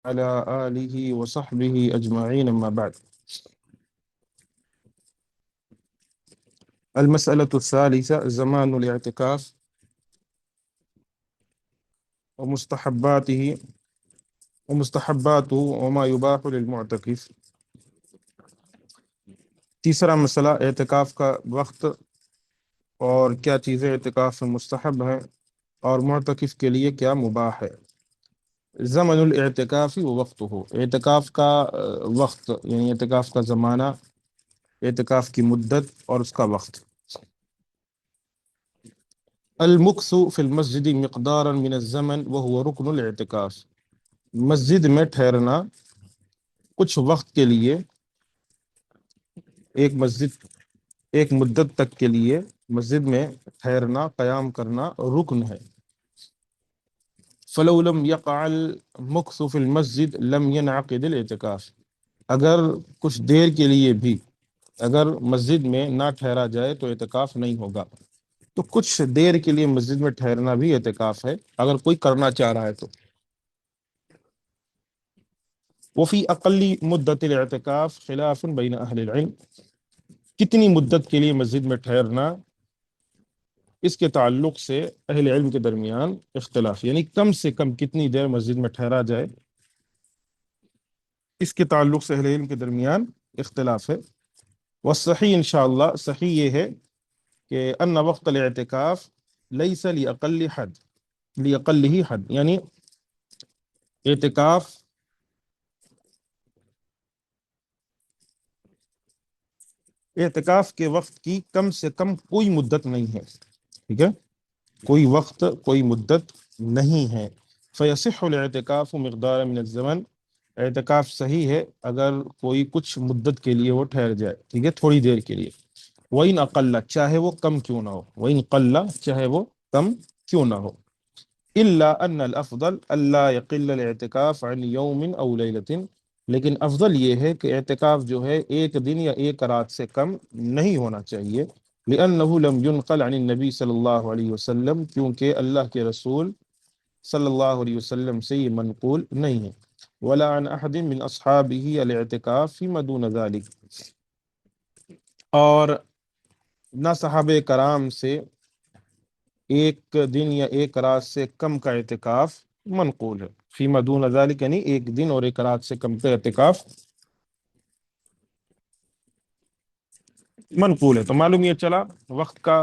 على آله وصحبه أجمعين أما بعد. المسألة الثالثة زمان الاعتكاف ومستحباته وما يباح للمعتكف. تیسرا مسئلہ اعتکاف کا وقت اور کیا چیزیں اعتکاف میں مستحب ہیں اور معتکف کے لیے کیا مباح ہے. زمن الاعتکاف و وقت ہو، اعتکاف کا وقت یعنی اعتکاف کا زمانہ، اعتکاف کی مدت اور اس کا وقت. المکث فی المسجد مقدارا من الزمن وهو رکن الاعتکاف، مسجد میں ٹھہرنا کچھ وقت کے لیے، ایک مدت تک کے لیے مسجد میں ٹھہرنا، قیام کرنا رکن ہے. فلو لم يقع المکث فی المسجد لم ينعقد الاعتکاف، اگر کچھ دیر کے لیے بھی اگر مسجد میں نہ ٹھہرا جائے تو اعتکاف نہیں ہوگا. تو کچھ دیر کے لیے مسجد میں ٹھہرنا بھی اعتکاف ہے اگر کوئی کرنا چاہ رہا ہے تو. وفی اقل مدت الاعتکاف خلاف بین اہل العلم، کتنی مدت کے لیے مسجد میں ٹھہرنا، اس کے تعلق سے اہل علم کے درمیان اختلاف، یعنی کم سے کم کتنی دیر مسجد میں ٹھہرا جائے، اس کے تعلق سے اہل علم کے درمیان اختلاف ہے. والصحیح انشاءاللہ صحیح یہ ہے کہ ان وقت الاعتکاف لیس لاقلہ حد، یعنی اعتکاف کے وقت کی کم سے کم کوئی مدت نہیں ہے. ٹھیک ہے، کوئی وقت کوئی مدت نہیں ہے. فیصح الاعتکاف مقدار من الزمن، اعتکاف صحیح ہے اگر کوئی کچھ مدت کے لیے وہ ٹھہر جائے، ٹھیک ہے، تھوڑی دیر کے لیے. وَإِنْ أَقَلَّ، چاہے وہ کم کیوں نہ ہو، وَإِنْ قَلَّ، چاہے وہ کم کیوں نہ ہو. إِلَّا أَنَّ الْأَفْضَلَ أَلَّا يَقِلَّ الْاعْتِكَافُ عَنْ يَوْمٍ أَوْ لَيْلَةٍ، لیکن افضل یہ ہے کہ اعتکاف جو ہے ایک دن یا ایک رات سے کم نہیں ہونا چاہیے. لأنه لم ينقل عن النبی صلی اللہ علیہ وسلم، کیونکہ اللہ کے رسول صلی اللہ علیہ وسلم سے یہ منقول نہیں ہے. ولا عن احد من اصحابہ الاعتکاف فيما دون ذلك، اور نہ صحابہ کرام سے ایک دن یا ایک رات سے کم کا اعتکاف منقول ہے. فیما دون ذلک یعنی ایک دن اور ایک رات سے کم کا اعتکاف منقول ہے. تو معلوم یہ چلا وقت کا،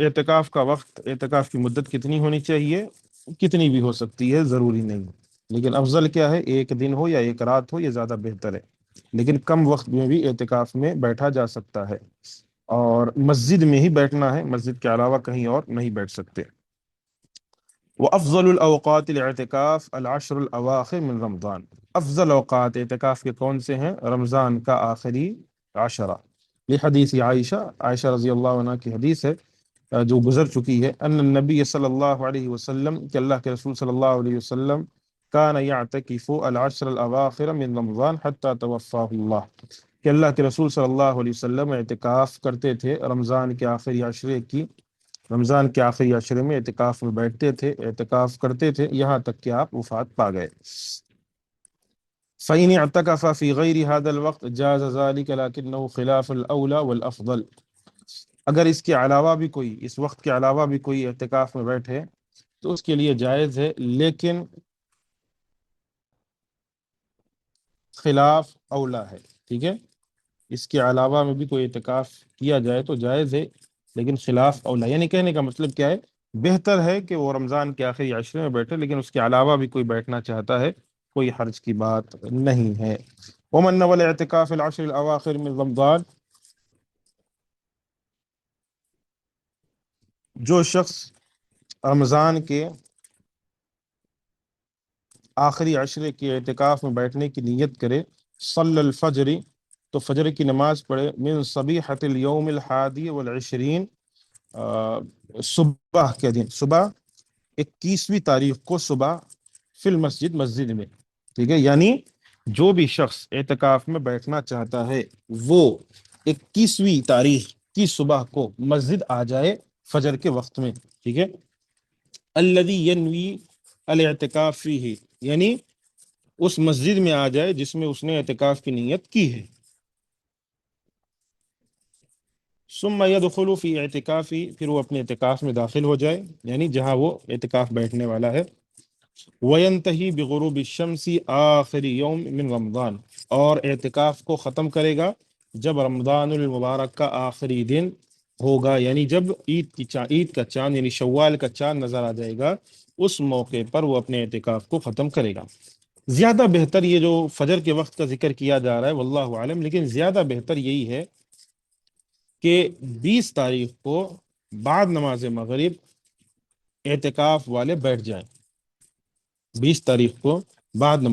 اعتکاف کا وقت، اعتکاف کی مدت کتنی ہونی چاہیے، کتنی بھی ہو سکتی ہے، ضروری نہیں. لیکن افضل کیا ہے، ایک دن ہو یا ایک رات ہو، یہ زیادہ بہتر ہے. لیکن کم وقت میں بھی اعتکاف میں بیٹھا جا سکتا ہے، اور مسجد میں ہی بیٹھنا ہے، مسجد کے علاوہ کہیں اور نہیں بیٹھ سکتے. وافضل الاوقات الاعتکاف العشر الاواخر من رمضان، افضل اوقات اعتکاف کے کون سے ہیں؟ رمضان کا آخری عشرہ. لحدیث عائشہ رضی اللہ عنہ کی حدیث ہے جو گزر چکی ہے، ان النبی صلی اللہ علیہ وسلم، کہ اللہ کے رسول صلی اللہ علیہ وسلم کان یعتکف العشر الاواخر من رمضان حتی توفاہ اللہ، کہ اللہ کے رسول صلی اللہ علیہ وسلم اعتکاف کرتے تھے رمضان کے آخری عشرے میں اعتکاف میں بیٹھتے تھے، اعتکاف کرتے تھے یہاں تک کہ آپ وفات پا گئے. فَإِنِ اعْتَكَفَ فِي غَيْرِ هَذَا الْوَقْتِ جَازَ ذَلِكَ لَكِنَّهُ خِلَافُ الْأَوْلَى وَالْأَفْضَلِ، اگر اس کے علاوہ بھی کوئی، اس وقت کے علاوہ بھی کوئی اعتکاف میں بیٹھے تو اس کے لیے جائز ہے، لیکن خلاف اولا ہے. ٹھیک ہے، اس کے علاوہ میں بھی کوئی اعتکاف کیا جائے تو جائز ہے، لیکن خلاف اولا، یعنی کہنے کا مطلب کیا ہے، بہتر ہے کہ وہ رمضان کے آخری عشرے میں بیٹھے، لیکن اس کے علاوہ بھی کوئی بیٹھنا چاہتا ہے کوئی حرج کی بات نہیں ہے. ومن نوى الاعتكاف العشر الاواخر من رمضان، جو شخص رمضان کے آخری عشرے کے اعتکاف میں بیٹھنے کی نیت کرے، صلی الفجر، تو فجر کی نماز پڑھے، من صبیحۃ الیوم الحادی والعشرین، صبح کے دن، صبح 21ویں تاریخ کو صبح، فی المسجد، مسجد میں. ٹھیک ہے، یعنی جو بھی شخص اعتکاف میں بیٹھنا چاہتا ہے وہ 21ویں تاریخ کی صبح کو مسجد آ جائے فجر کے وقت میں. ٹھیک ہے، الذی ینوی الاعتکاف فیہ، یعنی اس مسجد میں آ جائے جس میں اس نے اعتکاف کی نیت کی ہے. ثم يدخل فی اعتکافی، پھر وہ اپنے اعتکاف میں داخل ہو جائے، یعنی جہاں وہ اعتکاف بیٹھنے والا ہے. وَيَنْتَهِي بِغُرُوبِ الشَّمْسِ آخِرِ يَوْمٍ مِّن رمضان، اور اعتکاف کو ختم کرے گا جب رمضان المبارک کا آخری دن ہوگا، یعنی جب عید کا چاند یعنی شوال کا چاند نظر آ جائے گا، اس موقع پر وہ اپنے اعتکاف کو ختم کرے گا. زیادہ بہتر، یہ جو فجر کے وقت کا ذکر کیا جا رہا ہے واللہ عالم، لیکن زیادہ بہتر یہی ہے کہ 20 تاریخ کو بعد نماز مغرب اعتکاف والے بیٹھ جائیں. 20 تاریخ کو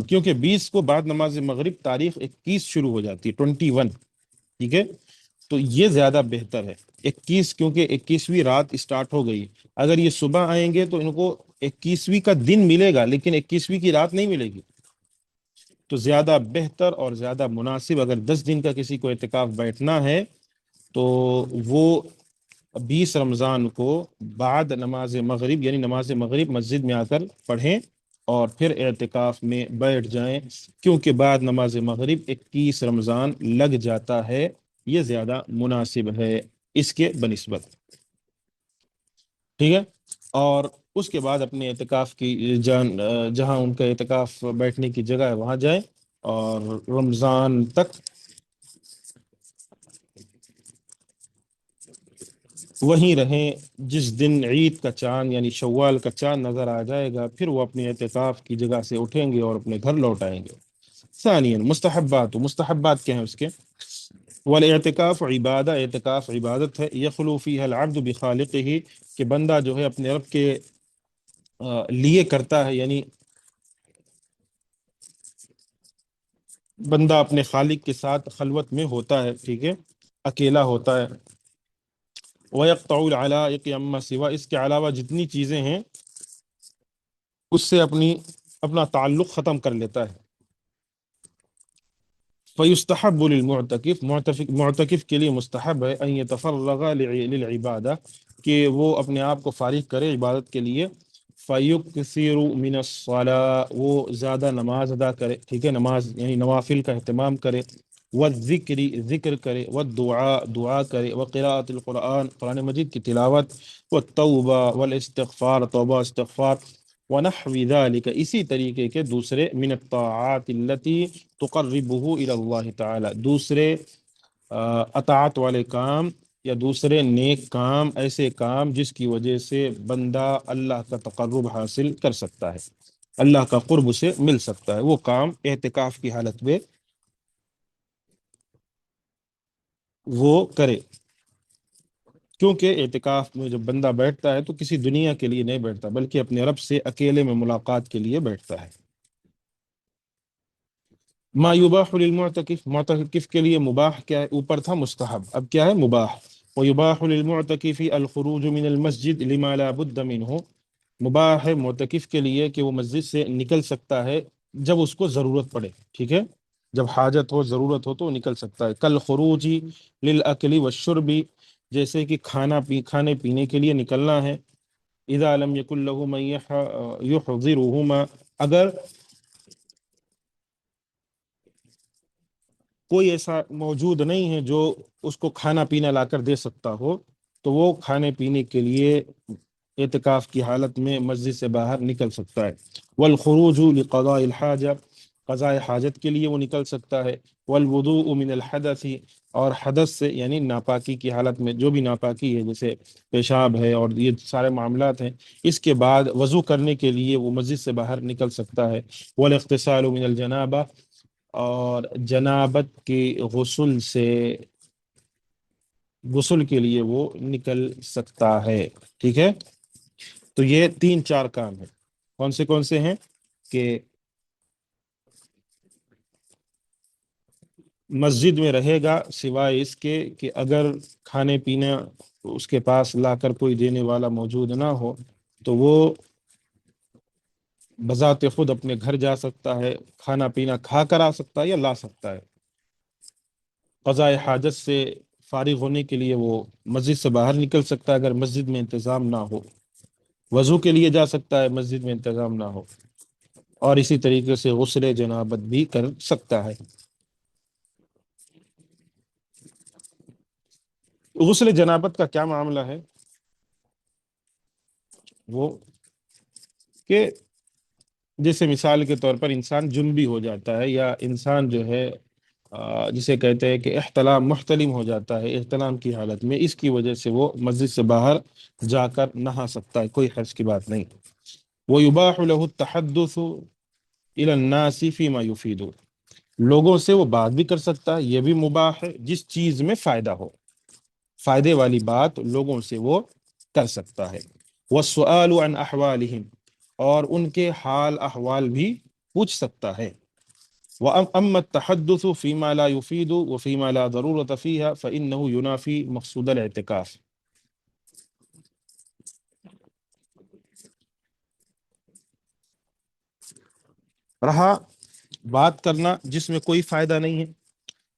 کیونکہ 20 کو بعد نماز مغرب تاریخ 21 شروع ہو جاتی ہے، 21. ٹھیک ہے، تو یہ زیادہ بہتر ہے. 21 کیونکہ 21ویں رات اسٹارٹ ہو گئی. اگر یہ صبح آئیں گے تو ان کو 21ویں کا دن ملے گا لیکن 21ویں کی رات نہیں ملے گی. تو زیادہ بہتر اور زیادہ مناسب، اگر 10 دن کا کسی کو اعتکاف بیٹھنا ہے تو وہ 20 رمضان کو بعد نماز مغرب یعنی نماز مغرب مسجد میں آ کر پڑھیں اور پھر اعتکاف میں بیٹھ جائیں، کیونکہ بعد نماز مغرب 21 رمضان لگ جاتا ہے. یہ زیادہ مناسب ہے اس کے بنسبت. ٹھیک ہے، اور اس کے بعد اپنے اعتکاف کی جہاں ان کا اعتکاف بیٹھنے کی جگہ ہے وہاں جائیں اور رمضان تک وہیں رہیں. جس دن عید کا چاند یعنی شوال کا چاند نظر آ جائے گا پھر وہ اپنے اعتکاف کی جگہ سے اٹھیں گے اور اپنے گھر لوٹ آئیں گے. ثانیاً مستحبات کیا ہیں اس کے؟ والاعتکاف عبادہ، اعتکاف عبادت ہے. یخلو فیہا العبد بخالقہ، کہ بندہ جو ہے اپنے رب کے لیے کرتا ہے، یعنی بندہ اپنے خالق کے ساتھ خلوت میں ہوتا ہے. ٹھیک ہے، اکیلا ہوتا ہے. وَيَقْطَعُ الْعَلَائِقِ عَمَّا سِوَى، اس کے علاوہ جتنی چیزیں ہیں اس سے اپنا تعلق ختم کر لیتا ہے. فَيُسْتَحَبُّ لِلْمُعْتَكِفِ، معتکف کے لیے مستحب ہے ان يتفرغ للعبادہ، کہ وہ اپنے آپ کو فارغ کرے عبادت کے لیے. فَيُكْثِرُ مِنَ الصَّلَاةِ، وہ زیادہ نماز ادا کرے. ٹھیک ہے، نماز یعنی نوافل کا اہتمام کرے. والذکر، ذکر کرے. والدعاء، دعا کرے. وقراءۃ القرآن، قرآن مجید کی تلاوت. والتوبہ والاستغفار، توبہ استغفار. ونحو ذلك، اسی طریقے کے دوسرے من الطاعات التي تقربه الى اللہ تعالی، دوسرے اطاعت والے کام یا دوسرے نیک کام، ایسے کام جس کی وجہ سے بندہ اللہ کا تقرب حاصل کر سکتا ہے، اللہ کا قرب سے مل سکتا ہے. وہ کام اعتکاف کی حالت میں وہ کرے. کیونکہ اعتکاف میں جب بندہ بیٹھتا ہے تو کسی دنیا کے لیے نہیں بیٹھتا بلکہ اپنے رب سے اکیلے میں ملاقات کے لیے بیٹھتا ہے. ما یباح للمعتکف، معتکف کے لیے مباح کیا ہے؟ اوپر تھا مستحب، اب کیا ہے؟ مباح. ویباح للمعتکف الخروج من المسجد لما لا بد منه، مباح ہے معتکف کے لیے کہ وہ مسجد سے نکل سکتا ہے جب اس کو ضرورت پڑے. ٹھیک ہے، جب حاجت ہو، ضرورت ہو تو وہ نکل سکتا ہے. کل خروج للاکل والشرب، جیسے کہ کھانے پینے کے لیے نکلنا ہے. اذا لم يكن له من يحضرهما، اگر کوئی ایسا موجود نہیں ہے جو اس کو کھانا پینا لا کر دے سکتا ہو تو وہ کھانے پینے کے لیے اعتکاف کی حالت میں مسجد سے باہر نکل سکتا ہے. والخروج لقضاء الحاجہ، قضاء حاجت کے لیے وہ نکل سکتا ہے. والوضوء من الحدث، اور حدث سے یعنی ناپاکی کی حالت میں جو بھی ناپاکی ہے جیسے پیشاب ہے اور یہ سارے معاملات ہیں، اس کے بعد وضو کرنے کے لیے وہ مسجد سے باہر نکل سکتا ہے. والاغتسال من الجنابہ، اور جنابت کے غسل کے لیے وہ نکل سکتا ہے. ٹھیک ہے، تو یہ 3-4 کام ہیں. کون سے ہیں؟ کہ مسجد میں رہے گا سوائے اس کے کہ اگر کھانے پینا اس کے پاس لا کر کوئی دینے والا موجود نہ ہو تو وہ بذات خود اپنے گھر جا سکتا ہے، کھانا پینا کھا کر آ سکتا ہے یا لا سکتا ہے. قضاء حاجت سے فارغ ہونے کے لیے وہ مسجد سے باہر نکل سکتا ہے اگر مسجد میں انتظام نہ ہو. وضو کے لیے جا سکتا ہے مسجد میں انتظام نہ ہو. اور اسی طریقے سے غسل جنابت بھی کر سکتا ہے۔ غسل جنابت کا کیا معاملہ ہے؟ وہ کہ جیسے مثال کے طور پر انسان جنبی ہو جاتا ہے، یا انسان جو ہے جسے کہتے ہیں کہ احتلام، محتلم ہو جاتا ہے احتلام کی حالت میں، اس کی وجہ سے وہ مسجد سے باہر جا کر نہا سکتا ہے، کوئی حرج کی بات نہیں۔ وَيُبَاحُ لَهُ التَّحَدُّثُ إِلَى النَّاسِ فِي مَا يُفِيدُ، لوگوں سے وہ بات بھی کر سکتا ہے، یہ بھی مباح ہے جس چیز میں فائدہ ہو، فائدے والی بات لوگوں سے وہ کر سکتا ہے۔ وَالسُّؤَالُ عَنْ أَحْوَالِهِمْ، اور ان کے حال احوال بھی پوچھ سکتا ہے۔ وَأَمَّا التَّحَدُّثُ فِي مَا لَا يُفِيدُ وَفِي مَا لَا ضَرُورَةَ فِيهَا فَإِنَّهُ يُنَافِي مقصود الاعتکاف۔ رہا بات کرنا جس میں کوئی فائدہ نہیں ہے،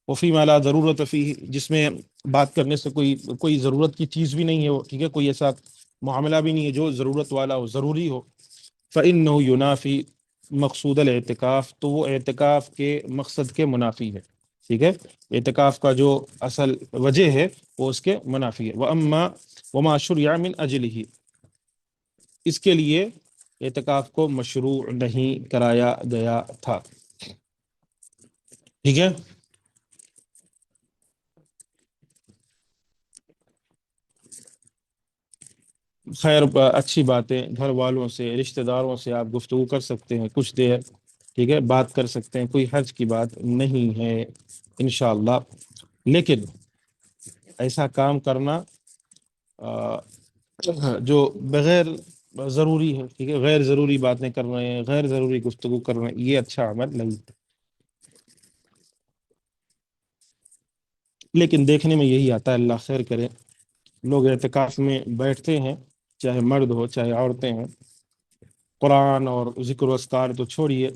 وفی ما لا ضرورت فیہ، جس میں بات کرنے سے کوئی ضرورت کی چیز بھی نہیں ہے، وہ ٹھیک ہے، کوئی ایسا معاملہ بھی نہیں ہے جو ضرورت والا ہو، ضروری ہو، فإنہ ینافی مقصود الاعتکاف، تو وہ اعتکاف کے مقصد کے منافی ہے، ٹھیک ہے، اعتکاف کا جو اصل وجہ ہے وہ اس کے منافی ہے۔ وما شرع من اجلہ، اس کے لیے اعتکاف کو مشروع نہیں کرایا گیا تھا، ٹھیک ہے۔ خیر، اچھی باتیں گھر والوں سے، رشتہ داروں سے آپ گفتگو کر سکتے ہیں کچھ دیر، ٹھیک ہے، بات کر سکتے ہیں، کوئی حرج کی بات نہیں ہے انشاءاللہ۔ لیکن ایسا کام کرنا جو بغیر ضروری ہے، ٹھیک ہے، غیر ضروری باتیں کر رہے ہیں، غیر ضروری گفتگو کر رہے ہیں، یہ اچھا عمل نہیں۔ لیکن دیکھنے میں یہی آتا ہے، اللہ خیر کرے، لوگ اعتکاف میں بیٹھتے ہیں، چاہے مرد ہو چاہے عورتیں ہیں، قرآن اور ذکر و اذکار تو چھوڑیے،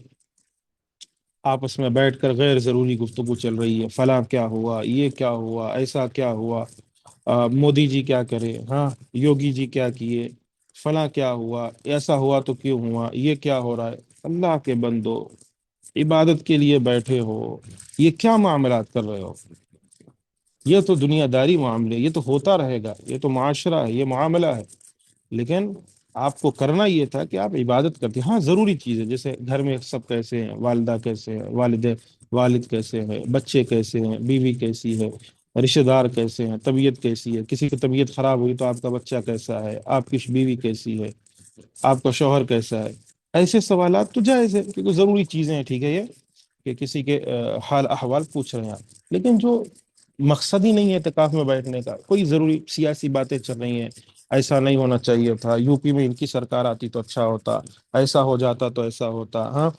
آپس میں بیٹھ کر غیر ضروری گفتگو چل رہی ہے، فلاں کیا ہوا، یہ کیا ہوا، ایسا کیا ہوا، مودی جی کیا کرے، ہاں یوگی جی کیا کیے، فلاں کیا ہوا، ایسا ہوا تو کیوں ہوا، یہ کیا ہو رہا ہے۔ اللہ کے بندو، عبادت کے لیے بیٹھے ہو، یہ کیا معاملات کر رہے ہو؟ یہ تو دنیا داری معاملے، یہ تو ہوتا رہے گا، یہ تو معاشرہ ہے، یہ معاملہ ہے، لیکن آپ کو کرنا یہ تھا کہ آپ عبادت کرتے ہیں۔ ہاں ضروری چیز ہے، جیسے گھر میں سب کیسے ہیں، والدہ کیسے ہیں، والد کیسے ہیں، بچے کیسے ہیں، بیوی کیسی ہے، رشتہ دار کیسے ہیں، طبیعت کیسی ہے، کسی کی طبیعت خراب ہوئی تو آپ کا بچہ کیسا ہے، آپ کی بیوی کیسی ہے، آپ کا شوہر کیسا ہے، ایسے سوالات تو جائز ہے کیونکہ ضروری چیزیں ہیں، ٹھیک ہے، یہ کہ کسی کے حال احوال پوچھ رہے ہیں آپ، لیکن جو مقصد ہی نہیں ہے اعتکاف میں بیٹھنے کا، کوئی ضروری سیاسی باتیں چل رہی ہیں، ایسا نہیں ہونا چاہیے تھا، یو پی میں ان کی سرکار آتی تو اچھا ہوتا، ایسا ہو جاتا تو ایسا ہوتا، ہاں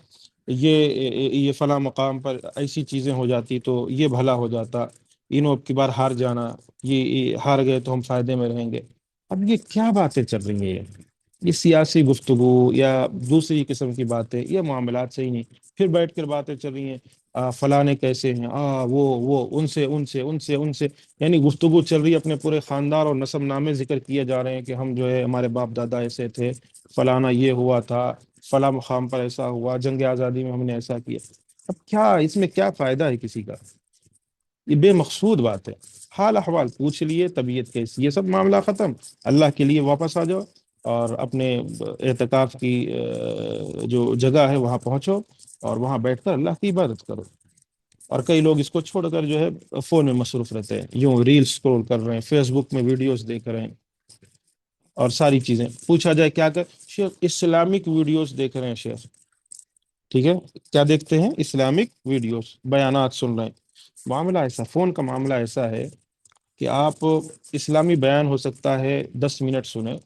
یہ فلاں مقام پر ایسی چیزیں ہو جاتی تو یہ بھلا ہو جاتا، انہوں اب کی بار ہار جانا، یہ ہار گئے تو ہم فائدے میں رہیں گے۔ اب یہ کیا باتیں چل رہی ہیں، یہ سیاسی گفتگو یا دوسری قسم کی باتیں، یہ معاملات صحیح نہیں۔ پھر بیٹھ کر باتیں چل رہی ہیں، فلانے کیسے ہیں، وہ ان سے یعنی گفتگو چل رہی ہے، اپنے پورے خاندان اور نسب نامے ذکر کیے جا رہے ہیں کہ ہم جو ہے ہمارے باپ دادا ایسے تھے، فلانا یہ ہوا تھا، فلاں مقام پر ایسا ہوا، جنگ آزادی میں ہم نے ایسا کیا۔ اب کیا اس میں کیا فائدہ ہے کسی کا؟ یہ بے مقصود بات ہے۔ حال احوال پوچھ لیے، طبیعت کیسی، یہ سب معاملہ ختم، اللہ کے لیے واپس آ جاؤ اور اپنے اعتکاف کی جو جگہ ہے وہاں پہنچو اور وہاں بیٹھ کر اللہ کی عبادت کرو۔ اور کئی لوگ اس کو چھوڑ کر جو ہے فون میں مصروف رہتے ہیں، یوں ریل سکرول کر رہے ہیں، فیس بک میں ویڈیوز دیکھ رہے ہیں اور ساری چیزیں، پوچھا جائے کیا کہ شیخ اسلامک ویڈیوز دیکھ رہے ہیں شیخ، ٹھیک ہے، کیا دیکھتے ہیں؟ اسلامک ویڈیوز، بیانات سن رہے ہیں۔ معاملہ ایسا، فون کا معاملہ ایسا ہے کہ آپ اسلامی بیان ہو سکتا ہے 10 منٹ سنیں،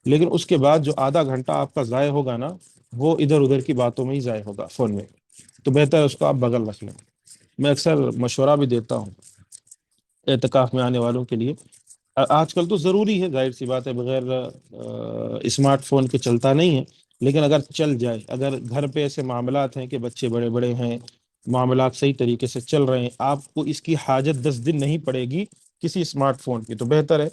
لیکن اس کے بعد جو آدھا گھنٹہ آپ کا ضائع ہوگا نا، وہ ادھر ادھر کی باتوں میں ہی ضائع ہوگا فون میں، تو بہتر ہے اس کو آپ بغل رکھ لیں۔ میں اکثر مشورہ بھی دیتا ہوں اعتکاف میں آنے والوں کے لیے، آج کل تو ضروری ہے، ظاہر سی بات ہے، بغیر اسمارٹ فون کے چلتا نہیں ہے، لیکن اگر چل جائے، اگر گھر پہ ایسے معاملات ہیں کہ بچے بڑے بڑے ہیں، معاملات صحیح طریقے سے چل رہے ہیں، آپ کو اس کی حاجت 10 دن نہیں پڑے گی کسی اسمارٹ فون کی، تو بہتر ہے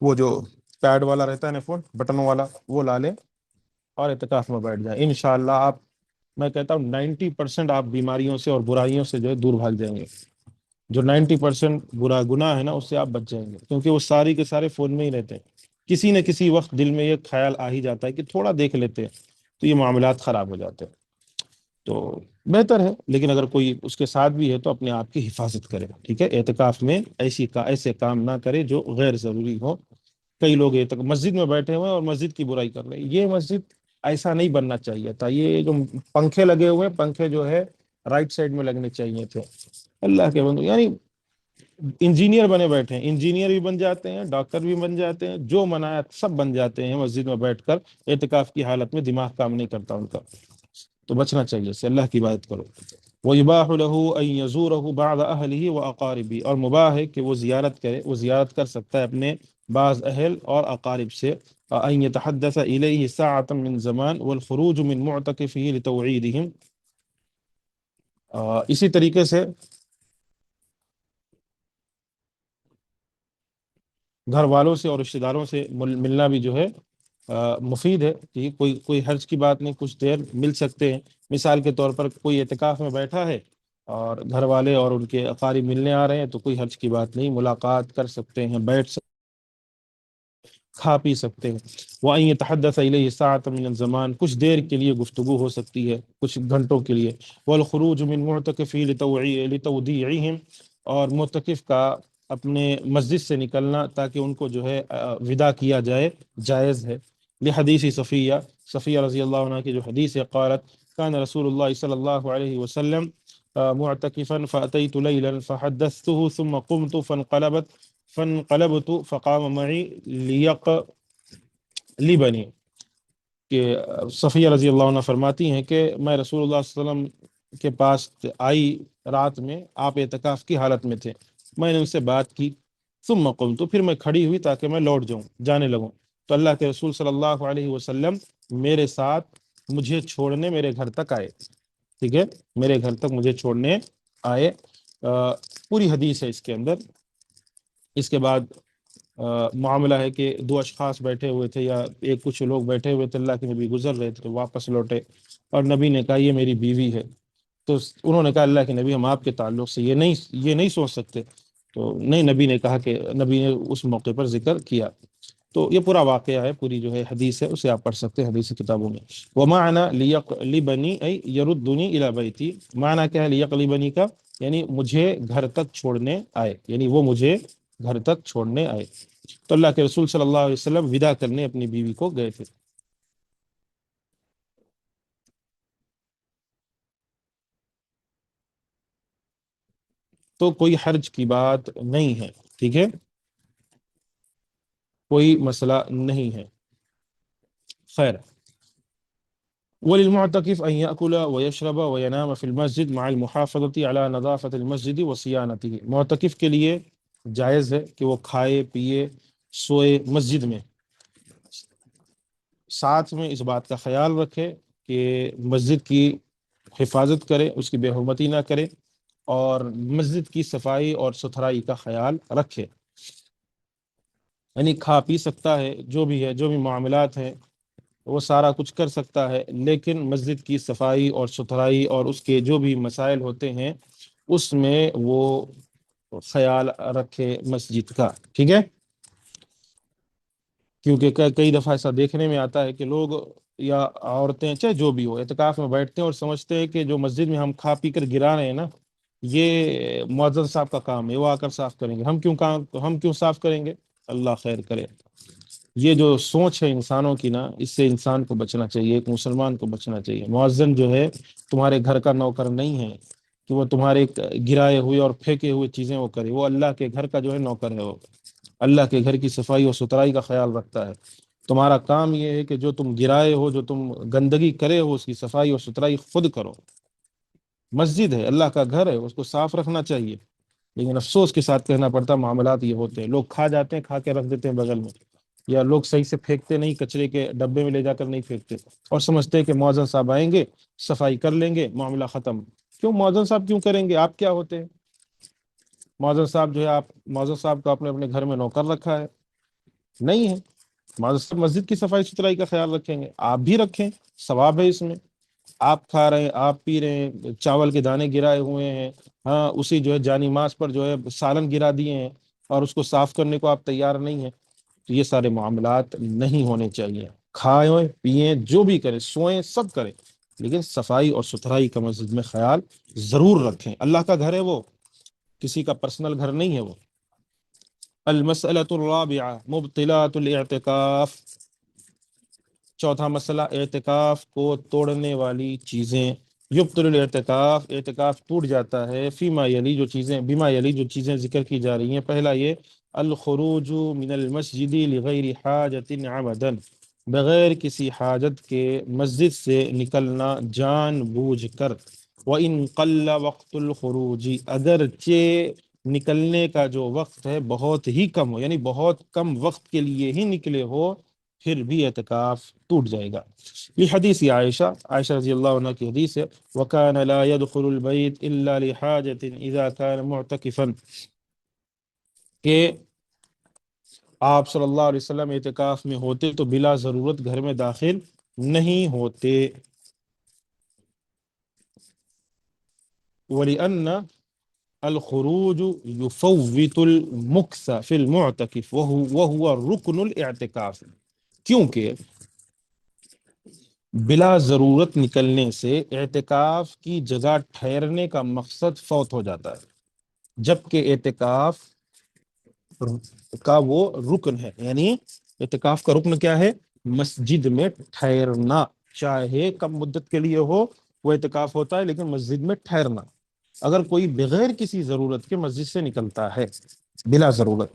وہ جو پیڈ والا رہتا ہے نا فون، بٹن والا، وہ لا لیں اور اعتکاف میں بیٹھ جائیں، انشاءاللہ آپ، میں کہتا ہوں 90% آپ بیماریوں سے اور برائیوں سے جو ہے دور بھاگ جائیں گے۔ جو 90% برا گناہ ہے نا، اس سے آپ بچ جائیں گے، کیونکہ وہ ساری کے سارے فون میں ہی رہتے ہیں۔ کسی نہ کسی وقت دل میں یہ خیال آ ہی جاتا ہے کہ تھوڑا دیکھ لیتے ہیں، تو یہ معاملات خراب ہو جاتے ہیں۔ تو بہتر ہے، لیکن اگر کوئی اس کے ساتھ بھی ہے تو اپنے آپ کی حفاظت کرے، ٹھیک ہے؟ اعتکاف میں ایسے کام نہ کرے جو غیر ضروری ہو۔ کئی لوگ مسجد میں بیٹھے ہوئے ہیں اور مسجد کی برائی کر رہے ہیں، یہ مسجد ایسا نہیں بننا چاہیے تھا۔ یہ جو پنکھے لگے ہوئے ہیں، پنکھے جو ہے رائٹ سائڈ میں لگنے چاہیے تھے۔ اللہ کے بندو، یعنی انجینئر بنے بیٹھے ہیں، انجینئر بھی بن جاتے ہیں، ڈاکٹر بھی بن جاتے ہیں، جو منایا سب بن جاتے ہیں مسجد میں بیٹھ کر اعتکاف کی حالت میں، دماغ کام نہیں کرتا ان کا۔ تو بچنا چاہیے سے، اللہ کی عبادت کرو۔ وَيُبَاحُ لَهُ أَن يَزُورَهُ بَعْضَ أَهْلِهِ وَأَقَارِبِهِ، اور مباح ہے کہ وہ زیارت کرے، وہ زیارت کر سکتا ہے اپنے بعض اہل اور اقارب سے۔ أَن يَتَحَدَّثَ إِلَيْهِ سَاعَةً مِّن زَمَانٍ وَالْخُرُوجُ مِّن مُعْتَكِفِهِ لِتَوْعِيدِهِمْ۔ اسی طریقے سے گھر والوں سے اور رشتہ داروں سے ملنا بھی جو ہے مفید ہے، کہ کوئی حرج کی بات نہیں، کچھ دیر مل سکتے ہیں۔ مثال کے طور پر کوئی اعتکاف میں بیٹھا ہے اور گھر والے اور ان کے اقارب ملنے آ رہے ہیں، تو کوئی حرج کی بات نہیں، ملاقات کر سکتے ہیں، بیٹھ سکتے، کھا پی سکتے ہیں۔ وَأَن يَتَحَدَّثَ إِلَيْهِ سَاعَةً مِّنَ الزَّمَانِ، کچھ دیر کے لیے گفتگو ہو سکتی ہے، کچھ گھنٹوں کے لیے۔ وَالْخُرُوجُ مِن مُعْتَكِفِهِ لِتَوْدِيعِهِمْ، اور معتکف کا اپنے مسجد سے نکلنا تاکہ ان کو جو ہے وداع کیا جائے، جائز ہے۔ لحدیث صفیہ رضی اللہ عنہ کی جو حدیث ہے، قالت كان رسول اللہ صلی اللہ علیہ وسلم معتكفا فأتيت ليلا فحدثته ثم قمت فانقلبت فقام معي ليقلبني، کہ صفیہ رضی اللہ عنہ فرماتی ہیں کہ میں رسول اللہ صلی اللہ علیہ وسلم کے پاس آئی رات میں، آپ اعتکاف کی حالت میں تھے، میں نے ان سے بات کی، ثم قمت، تو پھر میں کھڑی ہوئی تاکہ میں لوٹ جاؤں، جانے لگوں، تو اللہ کے رسول صلی اللہ علیہ وسلم میرے ساتھ مجھے چھوڑنے میرے گھر تک آئے، ٹھیک ہے؟ میرے گھر تک مجھے چھوڑنے آئے۔ پوری حدیث ہے اس کے اندر۔ اس کے بعد معاملہ ہے کہ دو اشخاص بیٹھے ہوئے تھے، یا کچھ لوگ بیٹھے ہوئے تھے، اللہ کے نبی گزر رہے تھے تو واپس لوٹے، اور نبی نے کہا یہ میری بیوی ہے، تو انہوں نے کہا اللہ کے نبی ہم آپ کے تعلق سے یہ نہیں سوچ سکتے، تو نہیں، نبی نے کہا کہ نبی نے اس موقع پر ذکر کیا۔ تو یہ پورا واقعہ ہے، پوری جو ہے حدیث ہے، اسے آپ پڑھ سکتے ہیں حدیث کتابوں میں۔ وَمَعْنَا لِيَقْلِبَنِي أي يَرُدُّنِي إِلَى بَيْتِي، معنی کیا ہے لِيَقْلِبَنِي کا؟ یعنی مجھے گھر تک چھوڑنے آئے، یعنی وہ مجھے گھر تک چھوڑنے آئے۔ تو اللہ کے رسول صلی اللہ علیہ وسلم وداع کرنے اپنی بیوی کو گئے تھے۔ تو کوئی حرج کی بات نہیں ہے، ٹھیک ہے؟ کوئی مسئلہ نہیں ہے، خیر۔ وللمعتكف أن يأكل ويشرب وينام في المسجد مع المحافظة على نظافة المسجد وصيانته، معتکف کے لیے جائز ہے کہ وہ کھائے پیے سوئے مسجد میں، ساتھ میں اس بات کا خیال رکھے کہ مسجد کی حفاظت کرے، اس کی بے حرمتی نہ کرے، اور مسجد کی صفائی اور ستھرائی کا خیال رکھے۔ یعنی کھا پی سکتا ہے، جو بھی ہے، جو بھی معاملات ہیں وہ سارا کچھ کر سکتا ہے، لیکن مسجد کی صفائی اور ستھرائی اور اس کے جو بھی مسائل ہوتے ہیں اس میں وہ خیال رکھے مسجد کا، ٹھیک ہے؟ کیونکہ کئی دفعہ ایسا دیکھنے میں آتا ہے کہ لوگ یا عورتیں، چاہے جو بھی ہو، اعتکاف میں بیٹھتے ہیں اور سمجھتے ہیں کہ جو مسجد میں ہم کھا پی کر گرا رہے ہیں نا، یہ مؤذن صاحب کا کام ہے، وہ آ کر صاف کریں گے، ہم کیوں صاف کریں گے؟ اللہ خیر کرے۔ یہ جو سوچ ہے انسانوں کی نا، اس سے انسان کو بچنا چاہیے، ایک مسلمان کو بچنا چاہیے۔ مؤذن جو ہے تمہارے گھر کا نوکر نہیں ہے کہ وہ تمہارے گرائے ہوئے اور پھینکے ہوئے چیزیں وہ کرے، وہ اللہ کے گھر کا جو ہے نوکر ہے، وہ اللہ کے گھر کی صفائی اور ستھرائی کا خیال رکھتا ہے۔ تمہارا کام یہ ہے کہ جو تم گرائے ہو، جو تم گندگی کرے ہو، اس کی صفائی اور ستھرائی خود کرو۔ مسجد ہے، اللہ کا گھر ہے، اس کو صاف رکھنا چاہیے۔ لیکن افسوس کے ساتھ کہنا پڑتا معاملات یہ ہوتے ہیں، لوگ کھا جاتے ہیں، کھا کے رکھ دیتے ہیں بغل میں، یا لوگ صحیح سے پھینکتے نہیں، کچرے کے ڈبے میں لے جا کر نہیں پھینکتے، اور سمجھتے ہیں کہ مؤذن صاحب آئیں گے، صفائی کر لیں گے، معاملہ ختم۔ کیوں مؤذن صاحب کیوں کریں گے؟ آپ کیا ہوتے ہیں؟ مؤذن صاحب جو ہے، آپ مؤذن صاحب کو آپ نے اپنے گھر میں نوکر رکھا ہے؟ نہیں ہے۔ مسجد کی صفائی ستھرائی کا خیال رکھیں گے، آپ بھی رکھیں، ثواب ہے اس میں۔ آپ کھا رہے ہیں، آپ پی رہے ہیں، چاول کے دانے گرائے ہوئے ہیں، ہاں اسی جو ہے جانی ماس پر جو ہے سالن گرا دیے ہیں، اور اس کو صاف کرنے کو آپ تیار نہیں ہیں، تو یہ سارے معاملات نہیں ہونے چاہیے۔ کھائیں پیئیں جو بھی کریں، سوئیں، سب کریں، لیکن صفائی اور ستھرائی کا مسجد میں خیال ضرور رکھیں۔ اللہ کا گھر ہے وہ، کسی کا پرسنل گھر نہیں ہے وہ۔ المسألة الرابعة مبطلات الاعتکاف، چوتھا مسئلہ اعتکاف کو توڑنے والی چیزیں۔ یبطل الاعتکاف، اعتکاف ٹوٹ جاتا ہے، فیما یلی، جو چیزیں بما یلی، جو چیزیں ذکر کی جا رہی ہیں۔ پہلا یہ الخروج من المسجد لغیر حاجت عمدا، بغیر کسی حاجت کے مسجد سے نکلنا جان بوجھ کر۔ وَإِن قَلَّ وَقْتُ الْخُرُوجِ، اگرچہ نکلنے کا جو وقت ہے بہت ہی کم ہو، یعنی بہت کم وقت کے لیے ہی نکلے ہو، پھر بھی اعتکاف ٹوٹ جائے گا۔ یہ حدیث عائشہ، عائشہ رضی اللہ عنہ کی حدیث ہے، وَكَانَ لَا يَدْخُلُ الْبَيْتِ إِلَّا لِحَاجَةٍ إِذَا كَانَ مُعْتَكِفًا، کہ آپ صلی اللہ علیہ وسلم اعتکاف میں ہوتے تو بلا ضرورت گھر میں داخل نہیں ہوتے۔ وَلِأَنَّ الخروج يفوت المكث في المعتكف وهو رکن الاعتکاف، کیونکہ بلا ضرورت نکلنے سے اعتکاف کی جگہ ٹھہرنے کا مقصد فوت ہو جاتا ہے، جبکہ اعتکاف کا وہ رکن ہے، یعنی اعتکاف کا رکن کیا ہے؟ مسجد میں ٹھہرنا، چاہے کم مدت کے لیے ہو وہ اعتکاف ہوتا ہے، لیکن مسجد میں ٹھہرنا۔ اگر کوئی بغیر کسی ضرورت کے مسجد سے نکلتا ہے بلا ضرورت،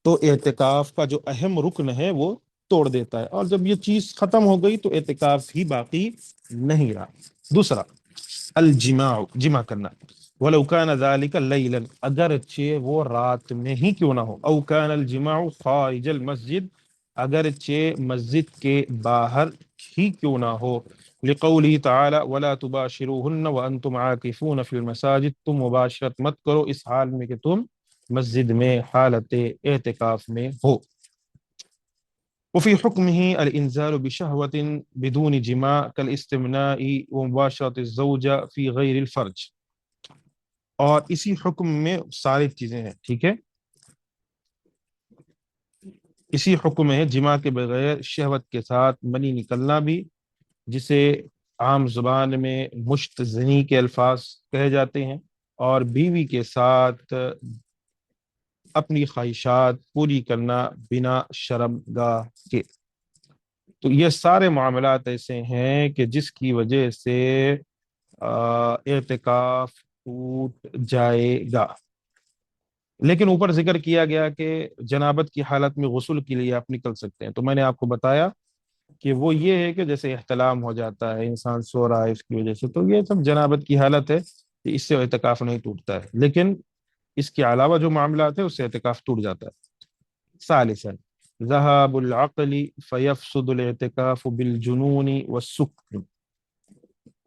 تو اعتکاف کا جو اہم رکن ہے وہ توڑ دیتا ہے، اور جب یہ چیز ختم ہو گئی تو اعتکاف ہی باقی نہیں رہا۔ دوسرا الجماع، جمع کرنا، ولو كان ذلك ليلا، اگرچہ وہ رات میں ہی کیوں نہ ہو، او كان الجماع خارج المسجد، اگرچہ مسجد کے باہر ہی کیوں نہ ہو، لقوله تعالی ولا تباشروهن وانتم عاکفون فی المساجد، تم مباشرت مت کرو اس حال میں کہ تم مسجد میں حالت اعتکاف میں ہو۔ وفي حكمه الانزال بشهوة بدون جماع كالاستمناء ومباشرة الزوجة في غير الفرج، اور اسی حکم میں ساری چیزیں ہیں، ٹھیک ہے، اسی حکم میں ہے جماع کے بغیر شہوت کے ساتھ منی نکلنا بھی، جسے عام زبان میں مشت زنی کے الفاظ کہے جاتے ہیں، اور بیوی کے ساتھ اپنی خواہشات پوری کرنا بنا شرم گاہ کے۔ تو یہ سارے معاملات ایسے ہیں کہ جس کی وجہ سے اعتکاف ٹوٹ جائے گا۔ لیکن اوپر ذکر کیا گیا کہ جنابت کی حالت میں غسل کے لیے آپ نکل سکتے ہیں، تو میں نے آپ کو بتایا کہ وہ یہ ہے کہ جیسے احتلام ہو جاتا ہے، انسان سو رہا ہے اس کی وجہ سے، تو یہ سب جنابت کی حالت ہے، کہ اس سے اعتکاف نہیں ٹوٹتا ہے، لیکن اس کے علاوہ جو معاملات ہیں اس سے اعتکاف ٹوٹ جاتا ہے۔ ثالثا ذهاب العقل فيفسد الاعتكاف بالجنون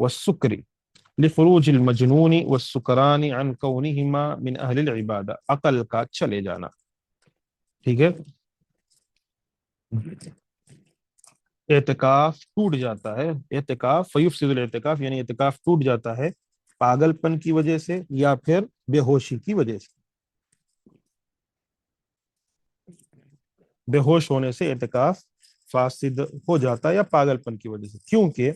والسكر لخروج المجنون والسكران عن كونهما من اہل العبادہ، عقل کا چلے جانا، ٹھیک ہے، اعتکاف ٹوٹ جاتا ہے، اعتکاف فیفسد الاعتکاف یعنی اعتکاف ٹوٹ جاتا ہے پاگل پن کی وجہ سے یا پھر بے ہوشی کی وجہ سے۔ بے ہوش ہونے سے اعتکاف فاسد ہو جاتا ہے یا پاگل پن کی وجہ سے، کیونکہ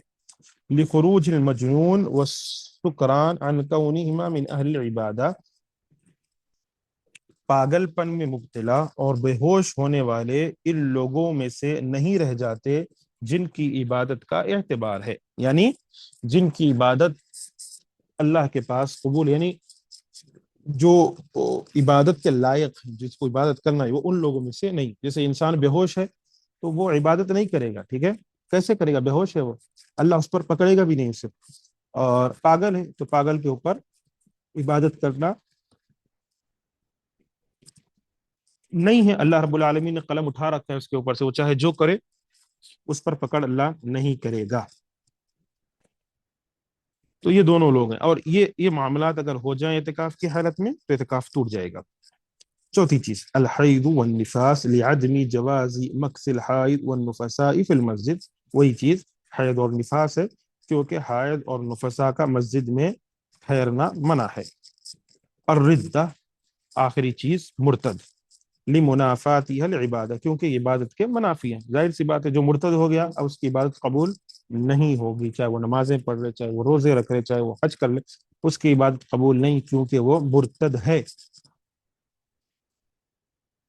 لخروج المجنون والسکران عن کونہما من اہل العبادہ، پاگل پن میں مبتلا اور بے ہوش ہونے والے ان لوگوں میں سے نہیں رہ جاتے جن کی عبادت کا اعتبار ہے، یعنی جن کی عبادت اللہ کے پاس قبول، یعنی جو عبادت کے لائق ہیں، جس کو عبادت کرنا ہے وہ ان لوگوں میں سے نہیں۔ جیسے انسان بے ہوش ہے تو وہ عبادت نہیں کرے گا، ٹھیک ہے، کیسے کرے گا؟ بے ہوش ہے وہ، اللہ اس پر پکڑے گا بھی نہیں اسے۔ اور پاگل ہے تو پاگل کے اوپر عبادت کرنا نہیں ہے، اللہ رب العالمین نے قلم اٹھا رکھا ہے اس کے اوپر سے، وہ چاہے جو کرے اس پر پکڑ اللہ نہیں کرے گا۔ تو یہ دونوں لوگ ہیں، اور یہ معاملات اگر ہو جائیں اعتکاف کی حالت میں تو اعتکاف ٹوٹ جائے گا۔ چوتھی چیز الحید والنفاس لعدم جواز مکث الحائض والنفساء فی المسجد، وہی چیز حید اور نفاس ہے کیونکہ حائض اور نفساء کا مسجد میں ٹھہرنا منع ہے۔ الردہ آخری چیز مرتد، لمنافاتها العبادہ کیونکہ عبادت کے منافی ہیں، ظاہر سی بات ہے جو مرتد ہو گیا اب اس کی عبادت قبول نہیں ہوگی، چاہے وہ نمازیں پڑھ رہے، چاہے وہ روزے رکھ رہے، چاہے وہ حج کر لے، اس کی عبادت قبول نہیں کیونکہ وہ مرتد ہے۔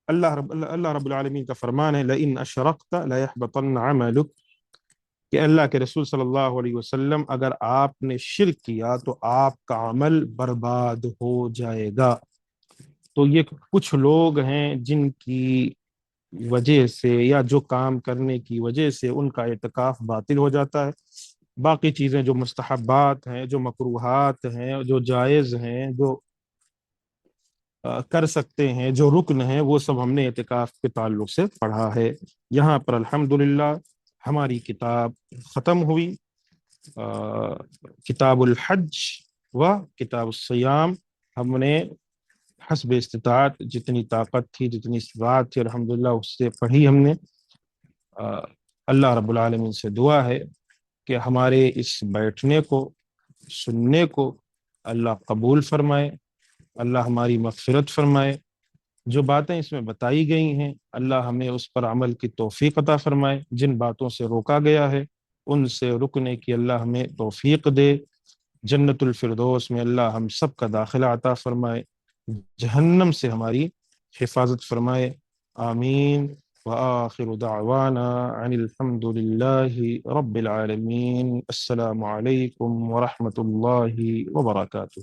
اللہ رب العالمین کا فرمان ہے لئن اشرکت لیحبطن عملک، کہ اللہ کے رسول صلی اللہ علیہ وسلم اگر آپ نے شرک کیا تو آپ کا عمل برباد ہو جائے گا۔ تو یہ کچھ لوگ ہیں جن کی وجہ سے یا جو کام کرنے کی وجہ سے ان کا اعتکاف باطل ہو جاتا ہے، باقی چیزیں جو مستحبات ہیں، جو مکروہات ہیں، جو جائز ہیں، جو کر سکتے ہیں، جو رکن ہیں، وہ سب ہم نے اعتکاف کے تعلق سے پڑھا ہے۔ یہاں پر الحمدللہ ہماری کتاب ختم ہوئی، کتاب الحج و کتاب الصیام ہم نے حسب استطاعت جتنی طاقت تھی، جتنی استطاعت تھی، الحمدللہ اس سے پڑھی ہم نے۔ اللہ رب العالمین سے دعا ہے کہ ہمارے اس بیٹھنے کو، سننے کو اللہ قبول فرمائے، اللہ ہماری مغفرت فرمائے، جو باتیں اس میں بتائی گئی ہیں اللہ ہمیں اس پر عمل کی توفیق عطا فرمائے، جن باتوں سے روکا گیا ہے ان سے رکنے کی اللہ ہمیں توفیق دے، جنت الفردوس میں اللہ ہم سب کا داخلہ عطا فرمائے، جہنم سے ہماری حفاظت فرمائے، آمین۔ وآخر دعوانا عن الحمد للہ رب العالمین، السلام علیکم ورحمۃ اللہ وبرکاتہ۔